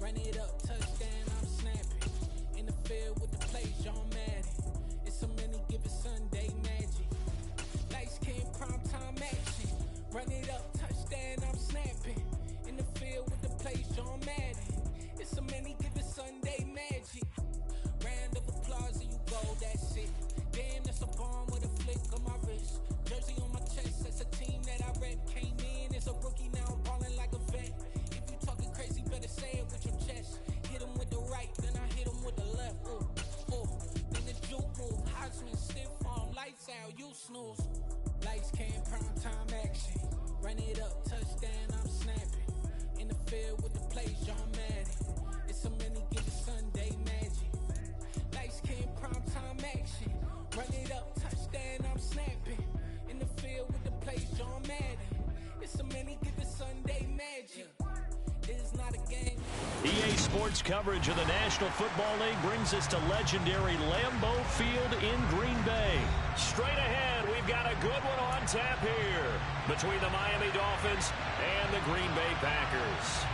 Run it up, touchdown, I'm snapping. In the field with the plays, John Madden. It's so many, give it Sunday magic. Lights came prime time action. Run it up, touchdown, I'm snapping. In the field with the plays, John Madden. It's so many, give it Sunday magic. Round of applause and you go, that's it. Damn, that's a bomb with a flick on my wrist. Jersey on my chest, that's a team that I rep. Came in as a rookie, now I'm ballin' like a vet. If you talking crazy, better say it with your chest. Hit him with the right, then I hit him with the left. Ooh, ooh. Then the juke move, Heisman, stiff arm, lights out, you snooze. Lights came, prime time action. Run it up, touchdown, I'm snapping. In the field with the plays, John Madden. It's so many, give it Sunday magic. Lights came, prime time action. Run it up, touchdown, I'm snapping. In the field with the plays, John Madden. It's so many, give it Sunday magic. It's not a game. EA Sports coverage of the National Football League brings us to legendary Lambeau Field in Green Bay. Straight ahead, we've got a good one on tap here between the Miami Dolphins and the Green Bay Packers.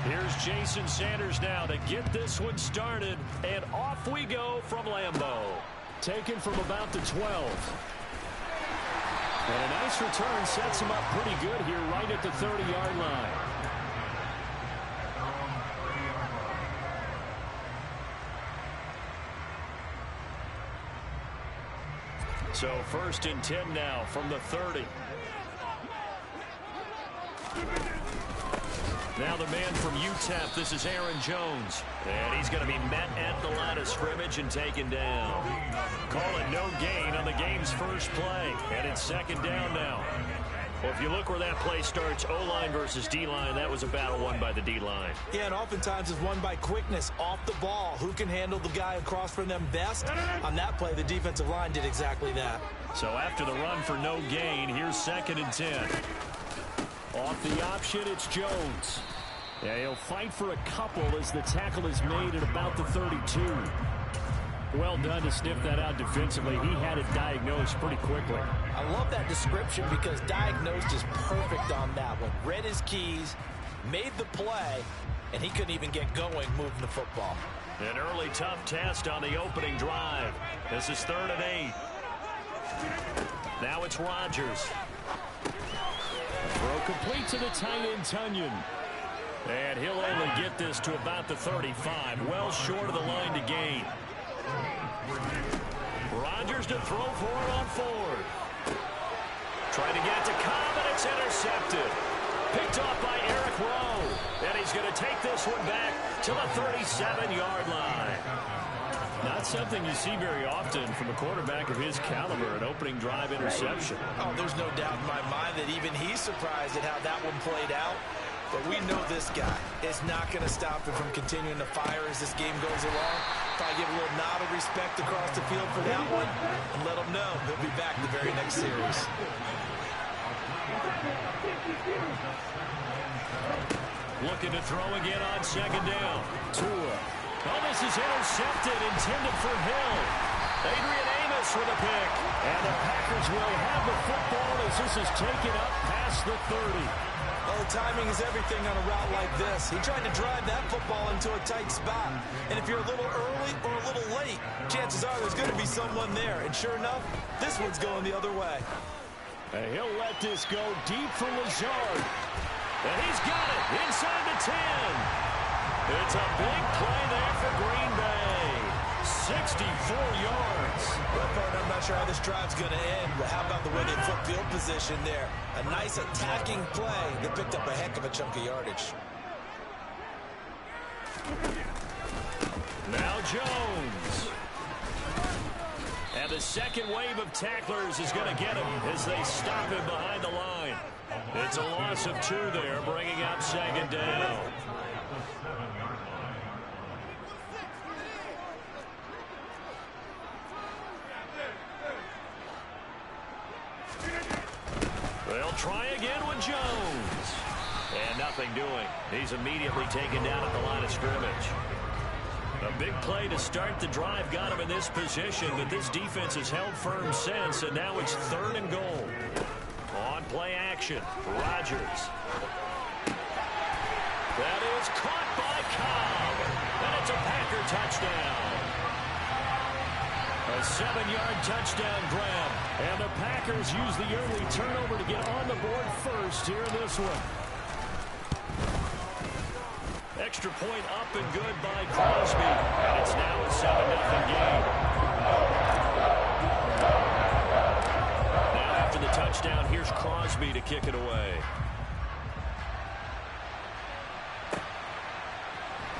Here's Jason Sanders now to get this one started, and off we go from Lambeau. Taken from about the 12. And a nice return sets him up pretty good here right at the 30-yard line. So 1st and 10 now from the 30. Now the man from UTEP, this is Aaron Jones. And he's going to be met at the line of scrimmage and taken down. Call it no gain on the game's first play. And it's 2nd down now. Well, if you look where that play starts, O-line versus D-line, that was a battle won by the D-line. Yeah, and oftentimes it's won by quickness off the ball. Who can handle the guy across from them best? On that play, the defensive line did exactly that. So after the run for no gain, here's 2nd and 10. Off the option, it's Jones. Yeah, he'll fight for a couple as the tackle is made at about the 32. Well done to sniff that out defensively. He had it diagnosed pretty quickly. I love that description because diagnosed is perfect on that one. Read his keys, made the play, and he couldn't even get going moving the football. An early tough test on the opening drive. This is 3rd and 8. Now it's Rodgers. Throw complete to the tight end, Tunyon. And he'll only get this to about the 35. Well short of the line to gain. Rodgers to throw for it on 4th. Trying to get to Cobb, and it's intercepted. Picked off by Eric Rowe. And he's going to take this one back to the 37-yard line. Not something you see very often from a quarterback of his caliber, an opening drive interception. Oh, there's no doubt in my mind that even he's surprised at how that one played out. But we know this guy is not going to stop him from continuing to fire as this game goes along. Probably give a little nod of respect across the field for that one and let him know he'll be back the very next series. Looking to throw again on 2nd down. Tua. Oh, this is intercepted, intended for Hill. Adrian Amos with a pick. And the Packers will have the football as this is taken up past the 30. Well, timing is everything on a route like this. He tried to drive that football into a tight spot. And if you're a little early or a little late, chances are there's going to be someone there. And sure enough, this one's going the other way. And he'll let this go deep for Lazard. And he's got it inside the 10. It's a big play there for Green Bay. 64 yards. Well, partner, I'm not sure how this drive's going to end, but how about the way they flipped field position there? A nice attacking play that picked up a heck of a chunk of yardage. Now Jones. And the second wave of tacklers is going to get him as they stop him behind the line. It's a loss of 2 there, bringing up 2nd down. They'll try again with Jones. And nothing doing. He's immediately taken down at the line of scrimmage. A big play to start the drive got him in this position, but this defense has held firm since, and now it's 3rd and goal. On play action, Rodgers. That is caught by Cobb, and it's a Packer touchdown. A 7-yard touchdown grab, and the Packers use the early turnover to get on the board first here in this one. Extra point up and good by Crosby, and it's now a 7-0 game. Now after the touchdown, here's Crosby to kick it away.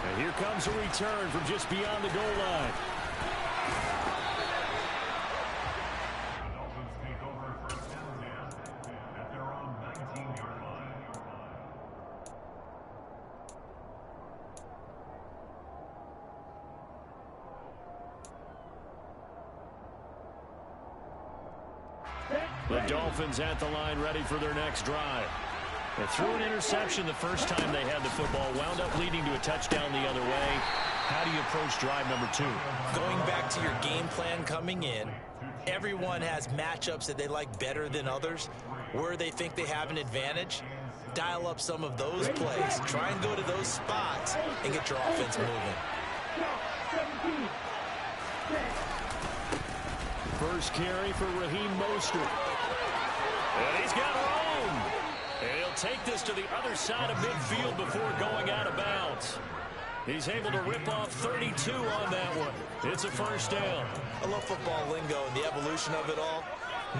And here comes a return from just beyond the goal line. The Dolphins at the line ready for their next drive. They threw an interception the first time they had the football, wound up leading to a touchdown the other way. How do you approach drive number 2? Going back to your game plan coming in, everyone has matchups that they like better than others. Where they think they have an advantage, dial up some of those plays. Try and go to those spots and get your offense moving. First carry for Raheem Mostert. And he's got room. And he'll take this to the other side of midfield before going out of bounds. He's able to rip off 32 on that one. It's a first down. I love football lingo and the evolution of it all.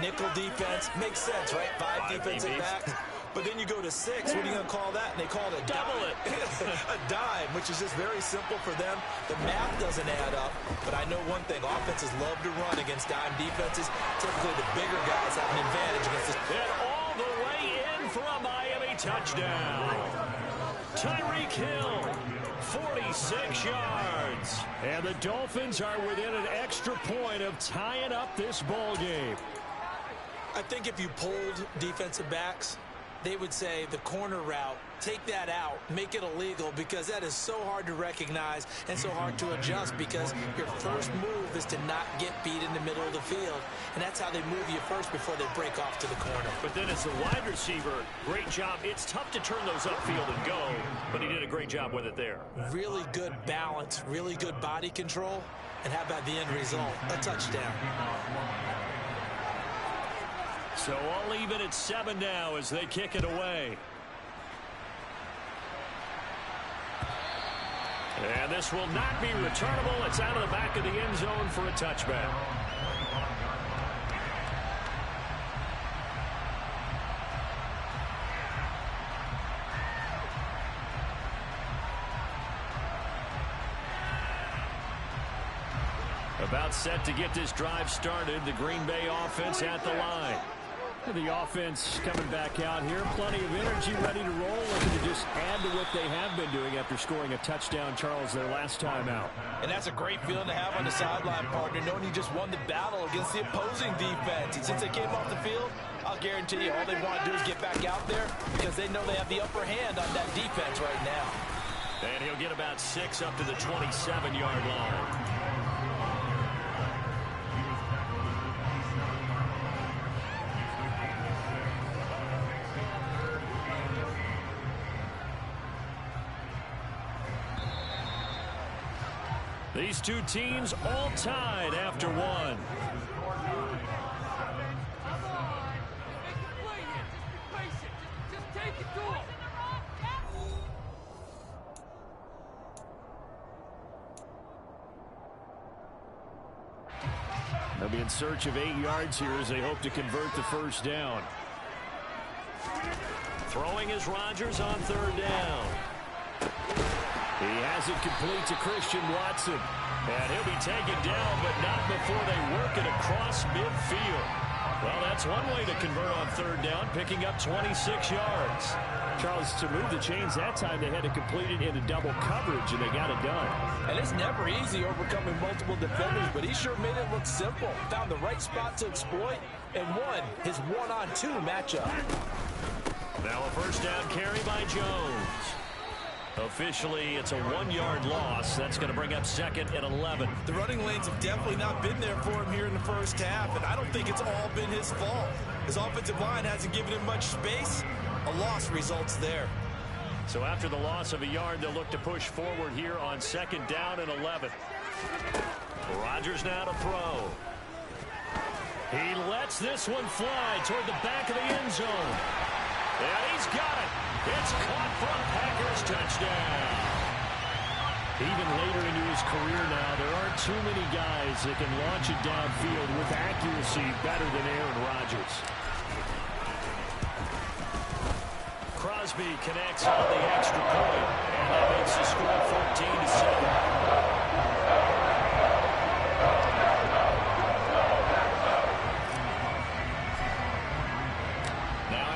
Nickel defense makes sense, right? 5 defensive backs. But then you go to 6. What are you going to call that? And they call it a double it. A dime, which is just very simple for them. The math doesn't add up. But I know one thing. Offenses love to run against dime defenses. Typically, the bigger guys have an advantage against this. And all the way in for a Miami touchdown. Tyreek Hill, 46 yards. And the Dolphins are within an extra point of tying up this ball game. I think if you pulled defensive backs, they would say the corner route, take that out, make it illegal, because that is so hard to recognize and so hard to adjust, because your first move is to not get beat in the middle of the field, and that's how they move you first before they break off to the corner. But then as a wide receiver, great job. It's tough to turn those upfield and go, but he did a great job with it there. Really good balance, really good body control, and how about the end result? A touchdown. So all even at 7 now as they kick it away. And this will not be returnable. It's out of the back of the end zone for a touchback. About set to get this drive started. The Green Bay offense at the line. The offense coming back out here. Plenty of energy, ready to roll. Looking to just add to what they have been doing after scoring a touchdown, Charles, their last time out. And that's a great feeling to have on the sideline, partner, knowing you just won the battle against the opposing defense. And since they came off the field, I'll guarantee you all they want to do is get back out there, because they know they have the upper hand on that defense right now. And he'll get about 6 up to the 27-yard line. These two teams all tied after one. They'll be in search of 8 yards here as they hope to convert the first down. Throwing is Rodgers on 3rd down. He has it complete to Christian Watson. And he'll be taken down, but not before they work it across midfield. Well, that's one way to convert on 3rd down, picking up 26 yards. Charles, to move the chains that time, they had to complete it into double coverage, and they got it done. And it's never easy overcoming multiple defenders, but he sure made it look simple. Found the right spot to exploit and won his 1-on-2 matchup. Now a first down carry by Jones. Officially, it's a 1-yard loss. That's going to bring up 2nd and 11. The running lanes have definitely not been there for him here in the first half, and I don't think it's all been his fault. His offensive line hasn't given him much space. A loss results there. So after the loss of a yard, they'll look to push forward here on 2nd down and 11. Rodgers now to throw. He lets this one fly toward the back of the end zone. And he's got it. It's caught for a Packers touchdown. Even later into his career now, there aren't too many guys that can launch it downfield with accuracy better than Aaron Rodgers. Crosby connects on the extra point, and that makes the score 14-7.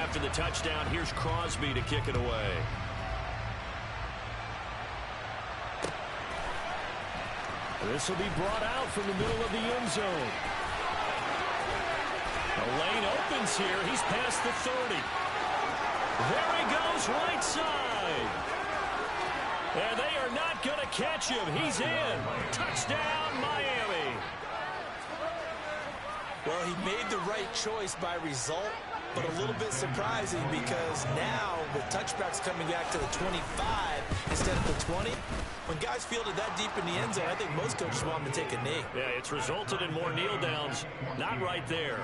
After the touchdown, here's Crosby to kick it away. This will be brought out from the middle of the end zone. The lane opens here. He's past the 30. There he goes, right side. And they are not going to catch him. He's in. Touchdown, Miami. Well, he made the right choice by result, but a little bit surprising because now with touchbacks coming back to the 25 instead of the 20, when guys fielded that deep in the end zone, I think most coaches want them to take a knee. Yeah, it's resulted in more kneel downs. Not right there.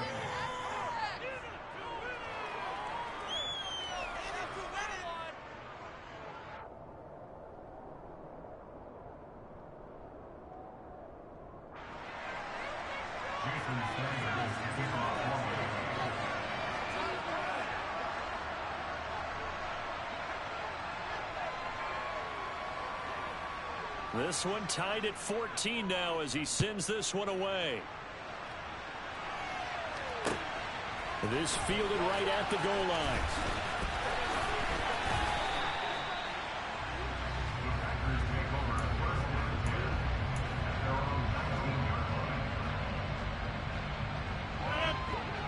This one tied at 14 now as he sends this one away. This fielded right at the goal line.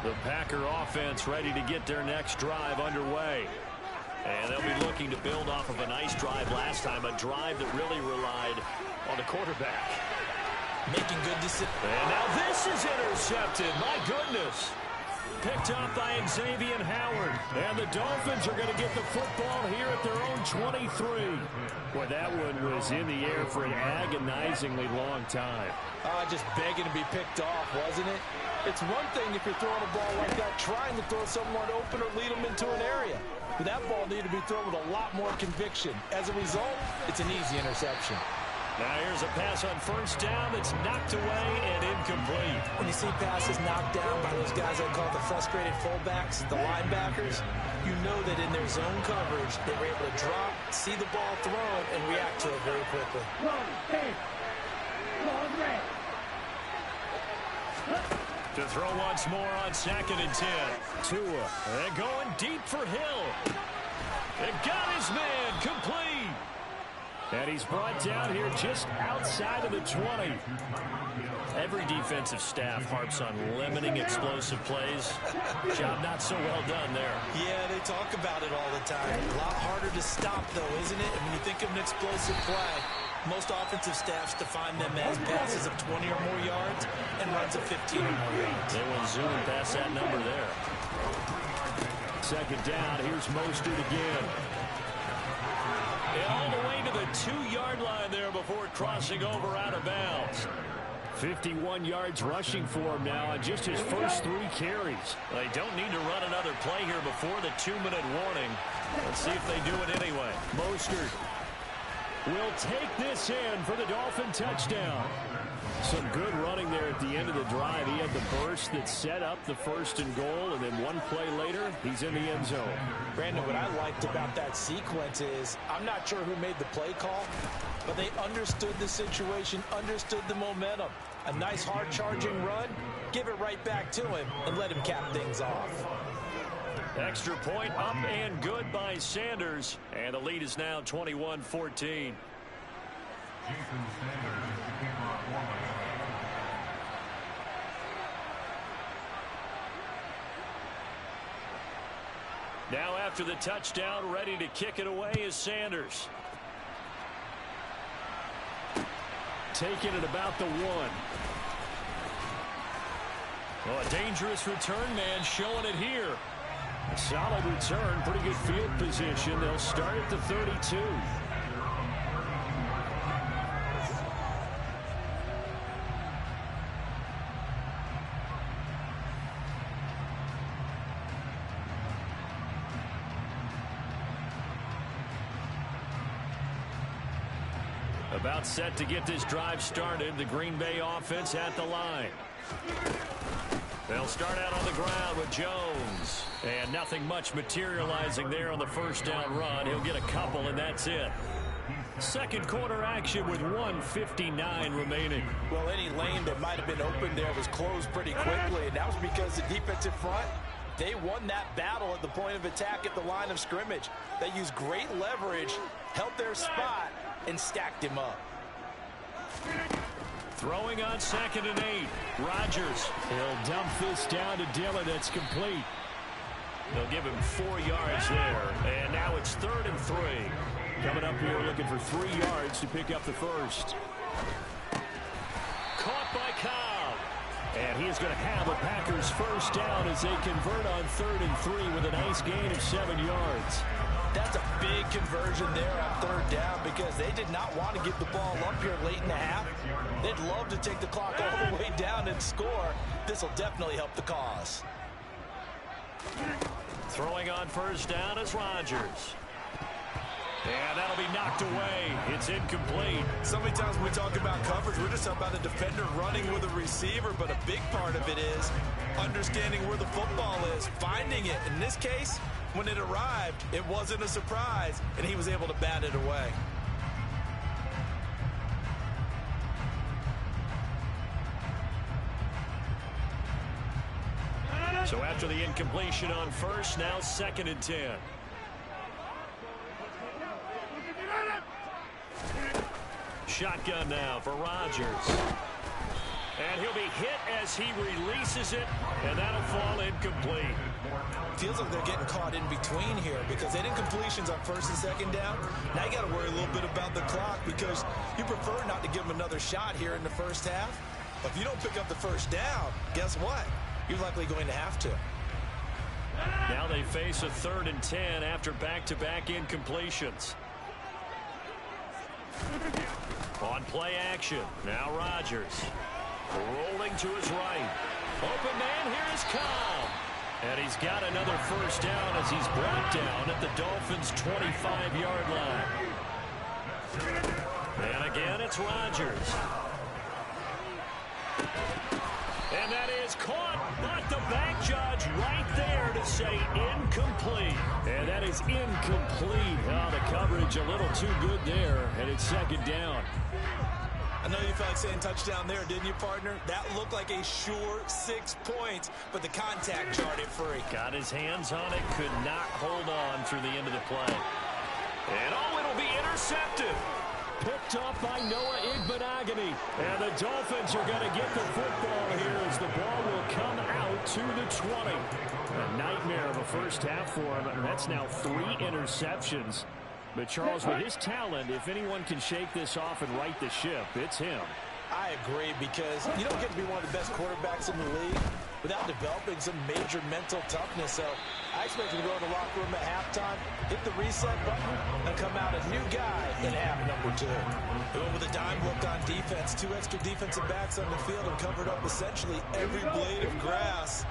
The Packer offense ready to get their next drive underway. And they'll be looking to build off of a nice drive last time, a drive that really relied on the quarterback. Making good decisions. And now this is intercepted. My goodness. Picked up by Xavier Howard. And the Dolphins are going to get the football here at their own 23. Boy, that one was in the air for an agonizingly long time. Just begging to be picked off, wasn't it? It's one thing if you're throwing a ball like that, trying to throw someone open or lead them into an area. But that ball needed to be thrown with a lot more conviction. As a result, it's an easy interception. Now here's a pass on first down that's knocked away and incomplete. When you see passes knocked down by those guys I call the frustrated fullbacks, the linebackers, you know that in their zone coverage, they were able to drop, see the ball thrown, and react to it very quickly. To throw once more on 2nd and 10. Tua, and going deep for Hill. It got his man complete. And he's brought down here just outside of the 20. Every defensive staff harps on limiting explosive plays. Job not so well done there. Yeah, they talk about it all the time. A lot harder to stop, though, isn't it? And when you think of an explosive play, most offensive staffs define them as passes of 20 or more yards and runs of 15 or more yards. They went zooming past that number there. 2nd down, here's Mostert again. And all the way to the 2-yard line there before crossing over out of bounds. 51 yards rushing for him now on just his first 3 carries. They don't need to run another play here before the 2-minute warning. Let's see if they do it anyway. Mostert will take this in for the Dolphin touchdown. Some good running there at the end of the drive. He had the burst that set up the 1st and goal, and then one play later, he's in the end zone. Brandon, what I liked about that sequence is I'm not sure who made the play call, but they understood the situation, understood the momentum. A nice hard-charging run, give it right back to him, and let him cap things off. Extra point up and good by Sanders. And the lead is now 21-14. Now after the touchdown, ready to kick it away is Sanders. taken at about the 1. Well, a dangerous return man showing it here. A solid return, pretty good field position. They'll start at the 32. About set to get this drive started. The Green Bay offense at the line. They'll start out on the ground with Jones. And nothing much materializing there on the first down run. He'll get a couple, and that's it. Second quarter action with 1:59 remaining. Well, any lane that might have been open there was closed pretty quickly, and that was because the defensive front, they won that battle at the point of attack at the line of scrimmage. They used great leverage, held their spot, and stacked him up. Throwing on 2nd and 8. Rodgers. He'll dump this down to Dillon. It's complete. They'll give him 4 yards there. And now it's 3rd and 3. Coming up here looking for 3 yards to pick up the first. Caught by Cobb. And he is going to have a Packers first down as they convert on 3rd and 3 with a nice gain of 7 yards. That's a big conversion there on 3rd down because they did not want to get the ball up here late in the half. They'd love to take the clock all the way down and score. This will definitely help the cause. Throwing on first down is Rodgers. And that'll be knocked away. It's incomplete. So many times when we talk about coverage, we're just talking about a defender running with a receiver, but a big part of it is understanding where the football is, finding it. In this case, when it arrived, it wasn't a surprise, and he was able to bat it away. So after the incompletion on first, now 2nd and 10. Shotgun now for Rodgers. And he'll be hit as he releases it, and that'll fall incomplete. Feels like they're getting caught in between here because they had incompletions on 1st and 2nd down. Now you got to worry a little bit about the clock because you prefer not to give them another shot here in the first half. But if you don't pick up the first down, guess what? You're likely going to have to. Now they face a 3rd and 10 after back-to-back incompletions. On play action, now Rodgers. Rolling to his right. Open man, here is Cobb. And he's got another first down as he's brought down at the Dolphins' 25-yard line. And again, it's Rodgers. And that is caught, but the back judge right there to say incomplete. And that is incomplete. Oh, the coverage a little too good there, and it's 2nd down. I know you felt like saying touchdown there, didn't you, partner? That looked like a sure 6 points, but the contact jarred it free. Got his hands on it, could not hold on through the end of the play. And oh, it'll be intercepted. Picked up by Noah Igbinoghene. And the Dolphins are going to get the football here as the ball will come out to the 20. A nightmare of a first half for him. And that's now 3 interceptions. But Charles, with his talent, if anyone can shake this off and right the ship, it's him. I agree because you don't get to be one of the best quarterbacks in the league without developing some major mental toughness. So I expect him to go in the locker room at halftime, hit the reset button, and come out a new guy in half number 2. Going with a dime look on defense, 2 extra defensive backs on the field and covered up essentially every blade of grass.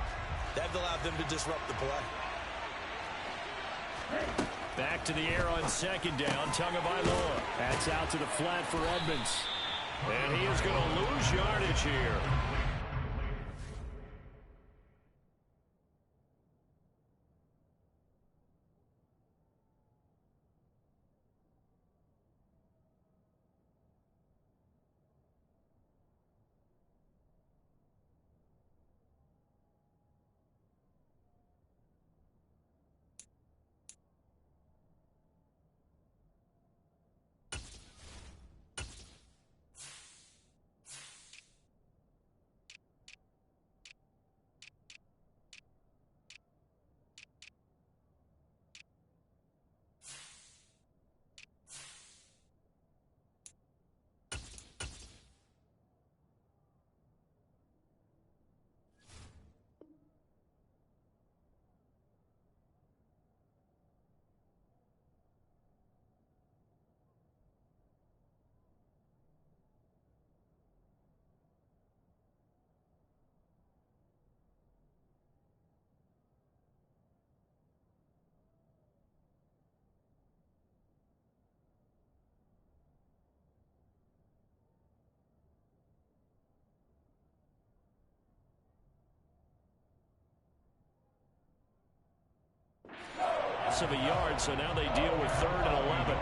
That allowed them to disrupt the play. Back to the air on 2nd down. Tagovailoa. That's out to the flat for Edmonds. And he is going to lose yardage here. loss of a yard, so now they deal with 3rd and 11.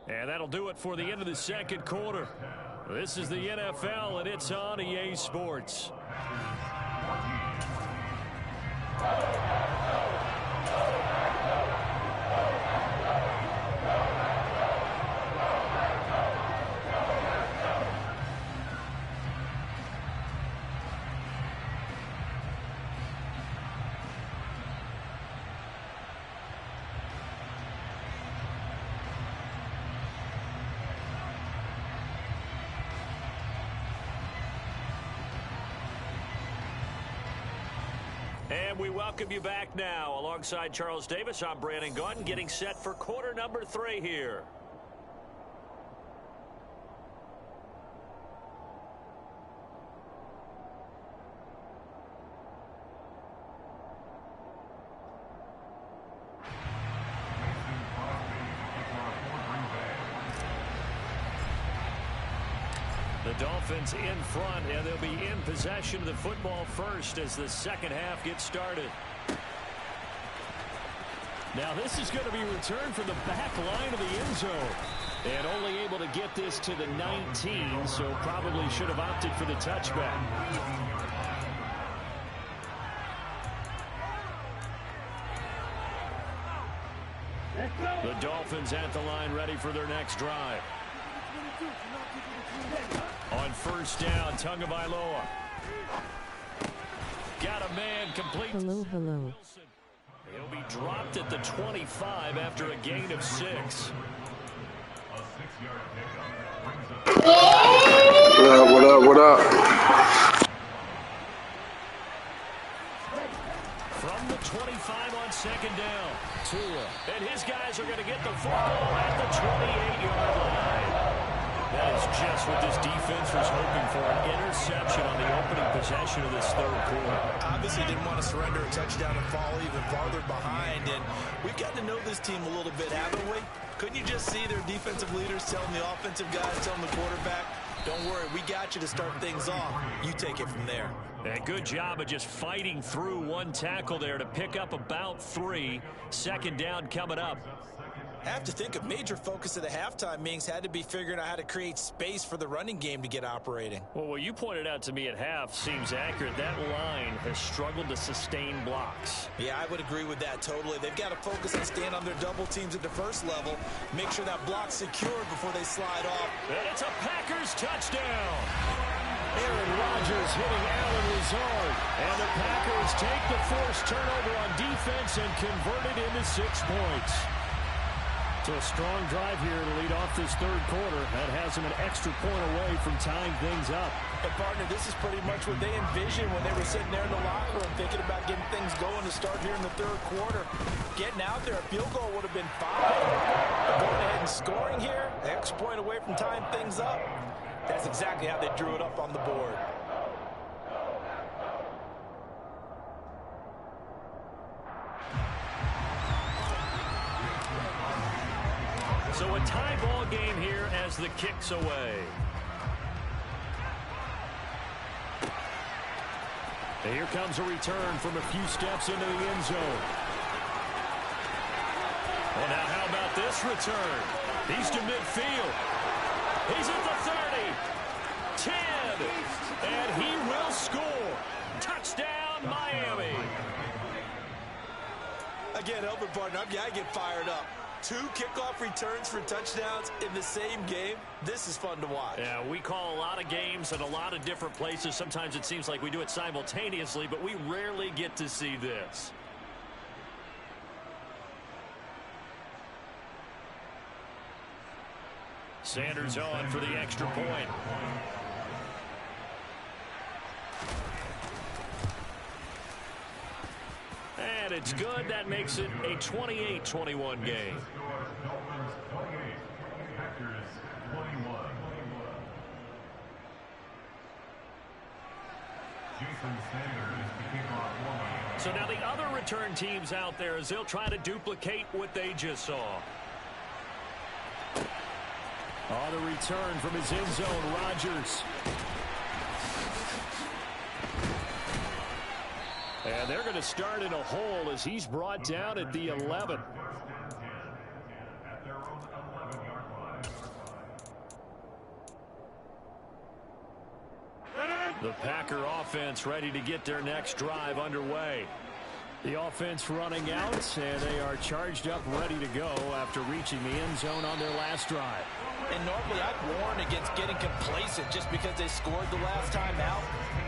And that'll do it for the end of the second quarter. This is the NFL, and it's on EA Sports. And we welcome you back now. Alongside Charles Davis, I'm Brandon Gaudin, getting set for quarter number 3 here. The Dolphins in front, and they'll be in possession of the football first as the second half gets started. Now this is going to be returned from the back line of the end zone. And only able to get this to the 19, so probably should have opted for the touchback. The Dolphins at the line, ready for their next drive. On first down, Tagovailoa. Got a man complete. Hello. He'll be dropped at the 25 after a gain of 6. What up? From the 25 on second down, Tua. And his guys are going to get the football at the 28-yard line. That is just what this defense was hoping for, an interception on the opening possession of this third quarter. Obviously didn't want to surrender a touchdown and fall even farther behind, and we've gotten to know this team a little bit, haven't we? Couldn't you just see their defensive leaders telling the offensive guys, telling the quarterback, don't worry, we got you to start things off. You take it from there. A good job of just fighting through one tackle there to pick up about 3. Second down coming up. I have to think a major focus of the halftime meetings had to be figuring out how to create space for the running game to get operating. Well, what you pointed out to me at half seems accurate. That line has struggled to sustain blocks. Yeah, I would agree with that totally. They've got to focus on staying on their double teams at the first level, make sure that block's secured before they slide off. And it's a Packers touchdown. Aaron Rodgers hitting Allen Lazard. And the Packers take the forced turnover on defense and convert it into 6 points. So a strong drive here to lead off this third quarter. That has them an extra point away from tying things up. And partner, this is pretty much what they envisioned when they were sitting there in the locker room thinking about getting things going to start here in the third quarter. Getting out there, a field goal would have been fine. But going ahead and scoring here, an extra point away from tying things up. That's exactly how they drew it up on the board. So a tie ball game here as the kick's away. And here comes a return from a few steps into the end zone. Well, now how about this return? He's to midfield. He's at the 30. 10. And he will score. Touchdown, Miami. Again, helping partner, I get fired up. 2 kickoff returns for touchdowns in the same game. This is fun to watch. Yeah, we call a lot of games in a lot of different places. Sometimes it seems like we do it simultaneously, but we rarely get to see this. Sanders on for the extra point. And it's good. That makes it a 28-21 game. So now the other return teams out there as they'll try to duplicate what they just saw. On the return from his end zone, Rodgers. And they're going to start in a hole as he's brought down at the 11. The Packer offense ready to get their next drive underway. The offense running out, and they are charged up, ready to go after reaching the end zone on their last drive. And normally I'd warn against getting complacent just because they scored the last time out.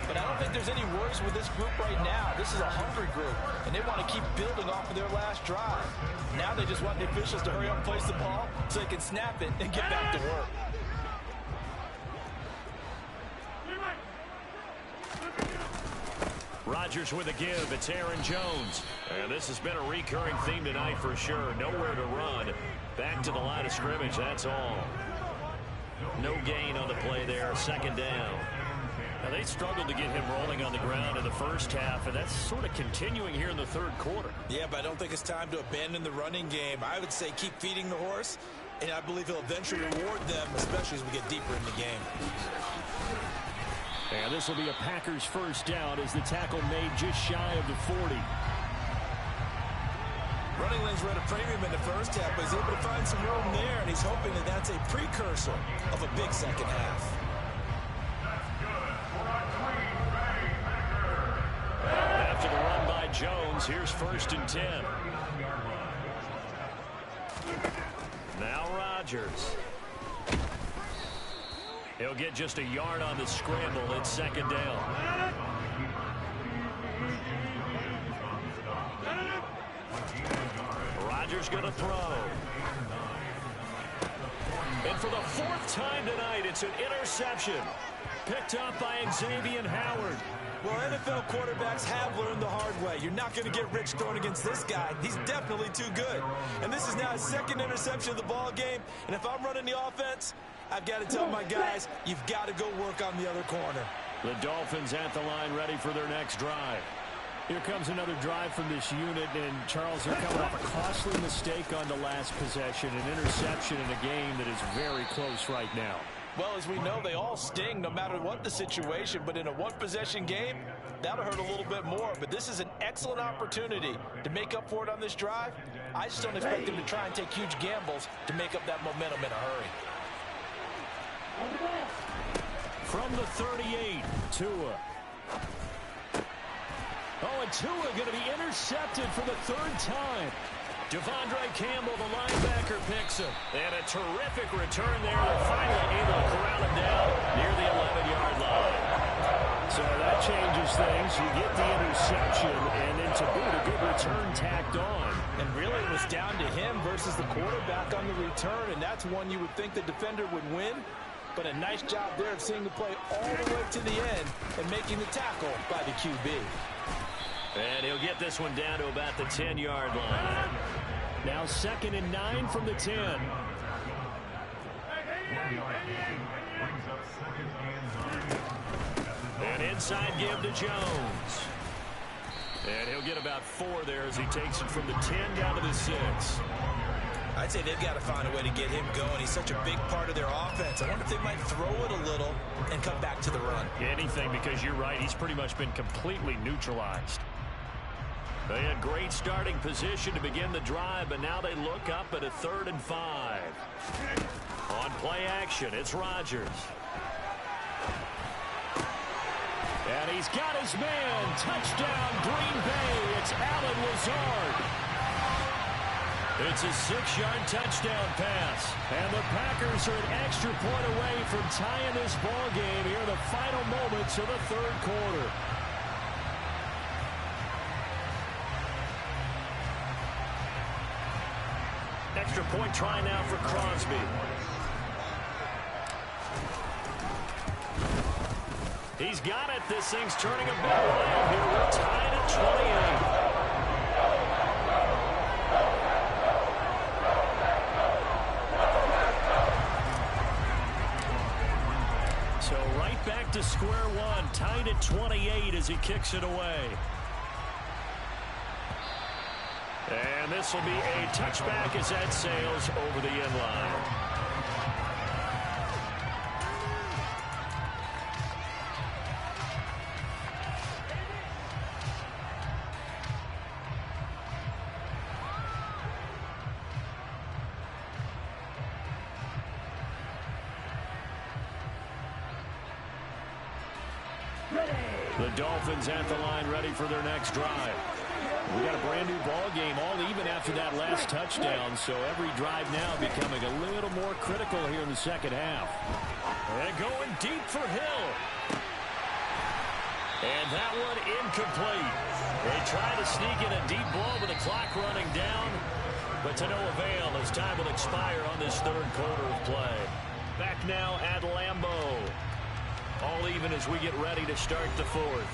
But I don't think there's any worries with this group right now. This is a hungry group, and they want to keep building off of their last drive. Now they just want the officials to hurry up and place the ball so they can snap it and get back to work. Rodgers with a give. It's Aaron Jones. And this has been a recurring theme tonight for sure. Nowhere to run. Back to the line of scrimmage, that's all. No gain on the play there. Second down. Now, they struggled to get him rolling on the ground in the first half, and that's sort of continuing here in the third quarter. Yeah, but I don't think it's time to abandon the running game. I would say keep feeding the horse, and I believe he'll eventually reward them, especially as we get deeper in the game. And this will be a Packers first down as the tackle made just shy of the 40. Running lanes were at a premium in the first half, but he's able to find some room there, and he's hoping that that's a precursor of a big second half. After the run by Jones, here's 1st and 10. Now Rodgers. He'll get just a yard on the scramble. It's second down. Rodgers going to throw. And for the 4th time tonight, it's an interception. Picked up by Xavier Howard. Well, NFL quarterbacks have learned the hard way. You're not going to get rich throwing against this guy. He's definitely too good. And this is now his 2nd interception of the ball game. And if I'm running the offense, I've got to tell my guys, you've got to go work on the other corner. The Dolphins at the line ready for their next drive. Here comes another drive from this unit, and Charles, they're coming off a costly mistake on the last possession, an interception in a game that is very close right now. Well, as we know, they all sting no matter what the situation, but in a one-possession game, that'll hurt a little bit more. But this is an excellent opportunity to make up for it on this drive. I just don't expect them to try and take huge gambles to make up that momentum in a hurry. From the 38, Tua. Oh, and Tua going to be intercepted for the 3rd time. Devondre Campbell, the linebacker, picks him. And a terrific return there. They're finally able to corral him down near the 11-yard line. So that changes things. You get the interception, and then to boot, a good return tacked on. And really, it was down to him versus the quarterback on the return, and that's one you would think the defender would win. But a nice job there of seeing the play all the way to the end and making the tackle by the QB. And he'll get this one down to about the 10-yard line. Now 2nd and 9 from the 10. And inside give to Jones. And he'll get about 4 there as he takes it from the 10 down to the 6. I'd say they've got to find a way to get him going. He's such a big part of their offense. I wonder if they might throw it a little and come back to the run. Anything, because you're right. He's pretty much been completely neutralized. They had great starting position to begin the drive, but now they look up at a 3rd and 5. On play action, it's Rodgers. And he's got his man. Touchdown, Green Bay. It's Allen Lazard. It's a 6-yard touchdown pass. And the Packers are an extra point away from tying this ball game here in the final moments of the 3rd quarter. Extra point try now for Crosby. He's got it. This thing's turning a bit wild here. We're tied at 28. So right right back to square one, tied at 28 as he kicks it away. And this will be a touchback as that sails over the end line. The Dolphins at the line ready for their next drive. We got a brand new ball game, all even after that last touchdown, so every drive now becoming a little more critical here in the second half. And going deep for Hill. And that one incomplete. They try to sneak in a deep ball with the clock running down, but to no avail as time will expire on this third quarter of play. Back now at Lambeau. All even as we get ready to start the fourth.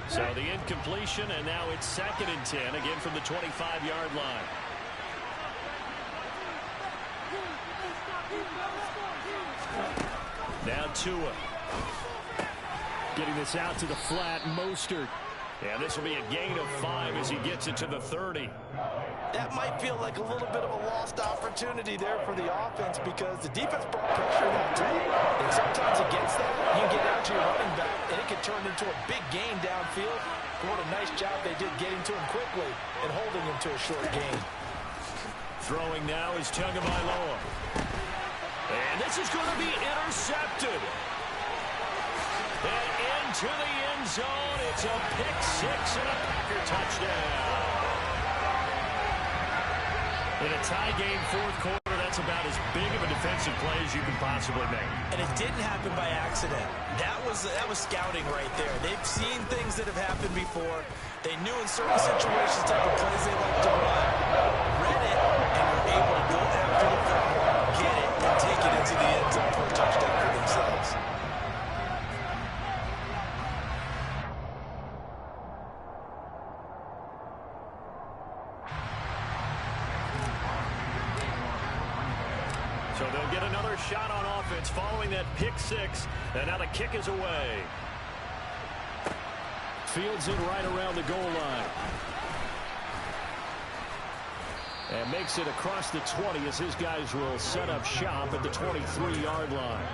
So the incompletion, and now it's 2nd and 10, again from the 25-yard line. Now Tua. Getting this out to the flat, Mostert. And this will be a gain of 5 as he gets it to the 30. That might feel like a little bit of a lost opportunity there for the offense because the defense brought pressure that time. And sometimes against that, you can get out to your running back, and it can turn into a big gain downfield. But what a nice job they did getting to him quickly and holding him to a short gain. Throwing now is Tagovailoa. And this is going to be intercepted. And into the end zone, it's a pick 6 and a Packer touchdown. In a tie game fourth quarter, that's about as big of a defensive play as you can possibly make. And it didn't happen by accident. That was scouting right there. They've seen things that have happened before. They knew in certain situations type of plays they like to run, read it, and were able to go after the football, get it, and take it into the end zone for a touchdown for themselves. So they'll get another shot on offense following that pick 6, and now the kick is away. Fields it right around the goal line. And makes it across the 20 as his guys will set up shop at the 23-yard line.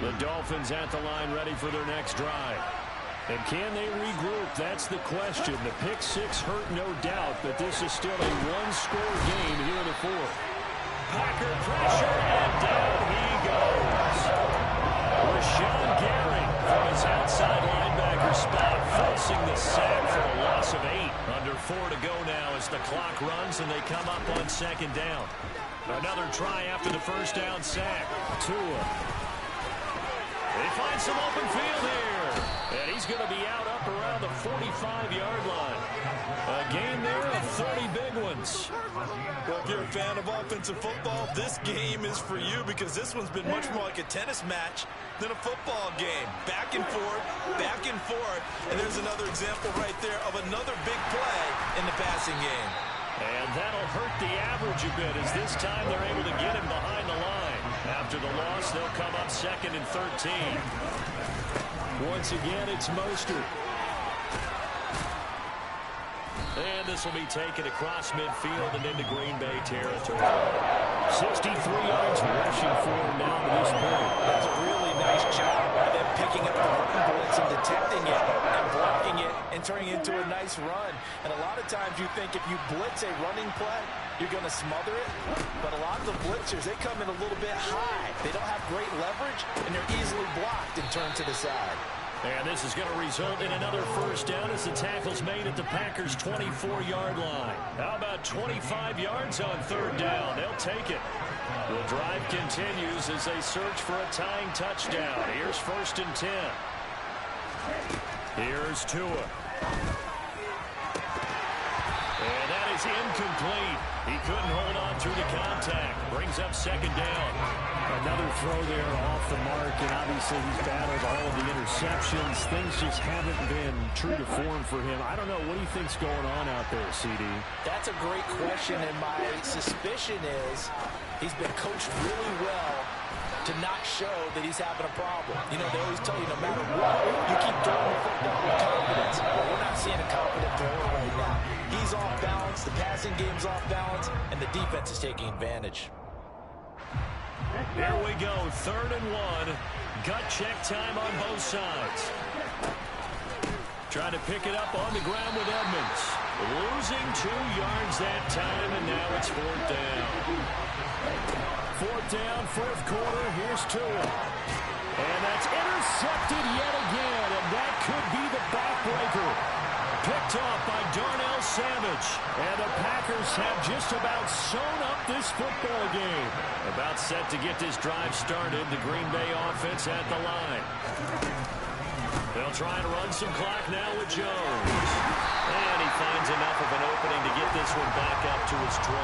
The Dolphins at the line ready for their next drive. And can they regroup? That's the question. The pick 6 hurt, no doubt, but this is still a one-score game here in the fourth. Packer pressure, and down he goes. Rashawn Gary from his outside linebacker spot, forcing the sack for a loss of 8. Under 4 to go now as the clock runs and they come up on 2nd down. Another try after the first down sack. Tua. They find some open field here. And he's going to be out up around the 45-yard line. A gain there of 30 big ones. Well, if you're a fan of offensive football, this game is for you because this one's been much more like a tennis match than a football game. Back and forth, and there's another example right there of another big play in the passing game. And that'll hurt the average a bit as this time they're able to get him behind the line. After the loss, they'll come up 2nd and 13. Once again, it's Mostert. And this will be taken across midfield and into Green Bay territory. 63 yards rushing for him now to this point. That's a really nice job of them picking up the run blitz and detecting it and blocking it and turning it into a nice run. And a lot of times you think if you blitz a running play, you're going to smother it. But a lot of the blitzers, they come in a little bit high. They don't have great leverage, and they're easily blocked and turned to the side. And this is going to result in another first down as the tackle's made at the Packers' 24-yard line. How about 25 yards on 3rd down? They'll take it. The drive continues as they search for a tying touchdown. Here's 1st and 10. Here's Tua. is incomplete. He couldn't hold on through the contact. Brings up second down. Another throw there off the mark, and obviously he's battled all of the interceptions. Things just haven't been true to form for him. I don't know. What do you think's going on out there, CD? That's a great question, and my suspicion is he's been coached really well to not show that he's having a problem. You know, they always tell you no matter what, you keep throwing the football with confidence. But we're not seeing a confident thrower right now. He's off balance, the passing game's off balance, and the defense is taking advantage. Here we go, 3rd and 1. Gut check time on both sides. Trying to pick it up on the ground with Edmonds. Losing 2 yards that time, and now it's 4th down. 4th down, 4th quarter. Here's Tua. And that's intercepted yet again, and that could be the backbreaker. Picked off by Darnell Savage. And the Packers have just about sewn up this football game. About set to get this drive started. The Green Bay offense at the line. They'll try and run some clock now with Jones. And he finds enough of an opening to get this one back up to his 20.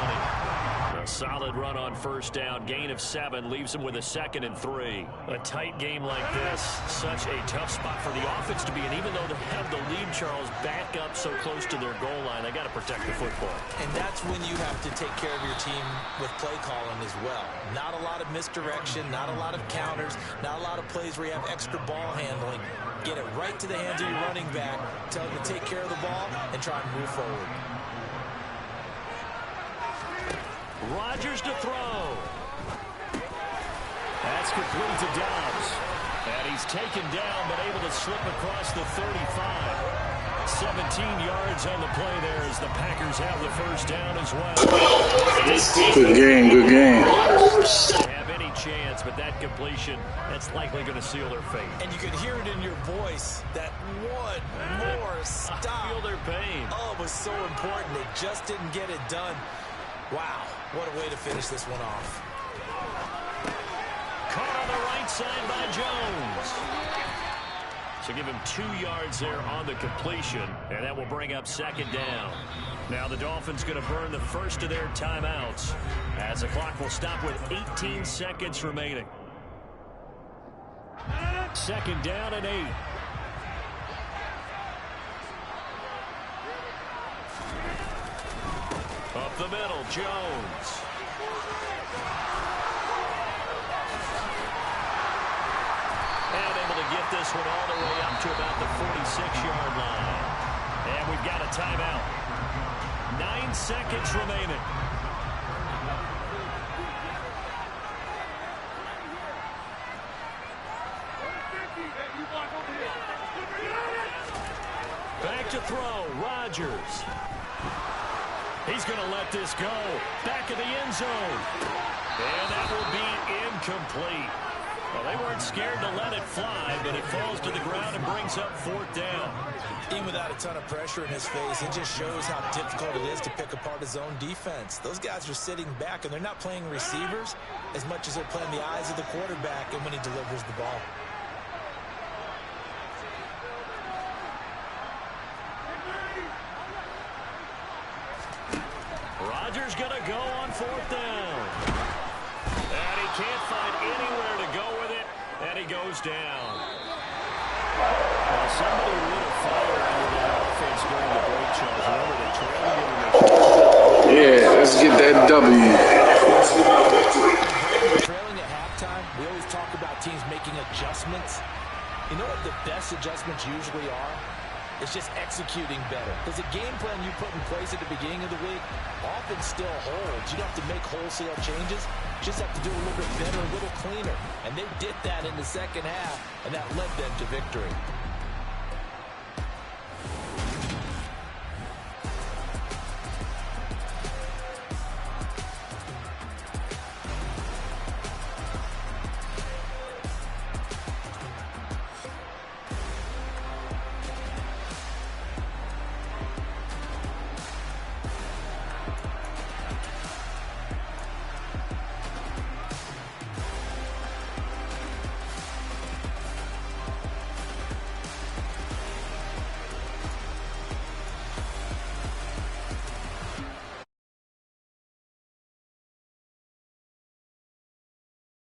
A solid run on 1st down. Gain of 7 leaves him with a 2nd and 3. A tight game like this, such a tough spot for the offense to be in. Even though they have the lead, Charles, back up so close to their goal line, they got to protect the football. And that's when you have to take care of your team with play calling as well. Not a lot of misdirection, not a lot of counters, not a lot of plays where you have extra ball handling. Get it right to the hands of your running back, tell him to take care of the ball, and try and move forward. Rodgers to throw. That's complete to Dobbs. And he's taken down, but able to slip across the 35. 17 yards on the play there as the Packers have the 1st down as well. Good game, good game. Have any chance, but that completion, that's likely going to seal their fate. And you could hear it in your voice, that one more stop. I feel their pain. Oh, it was so important. They just didn't get it done. Wow, what a way to finish this one off. Caught on the right side by Jones. So give him 2 yards there on the completion, and that will bring up 2nd down. Now the Dolphins going to burn the first of their timeouts as the clock will stop with 18 seconds remaining. 2nd down and 8. Up the middle, Jones. And able to get this one all the way up to about the 46-yard line. And we've got a timeout. 9 seconds remaining. Back to throw, Rodgers. He's going to let this go. Back of the end zone. And that will be incomplete. Well, they weren't scared to let it fly, but it falls to the ground and brings up 4th down. Even without a ton of pressure in his face, it just shows how difficult it is to pick apart his own defense. Those guys are sitting back, and they're not playing receivers as much as they're playing the eyes of the quarterback and when he delivers the ball. Rodgers going to go on 4th down. And he can't find anywhere to go with it, and he goes down. Well, somebody lit a fire under that offense during the break, Charles. Remember, they trailed in. Yeah, let's get that W. Trailing at halftime, we always talk about teams making adjustments. You know what the best adjustments usually are? It's just executing better. Because the game plan you put in place at the beginning of the week often still holds. You don't have to make wholesale changes. You just have to do a little bit better, a little cleaner. And they did that in the second half, and that led them to victory.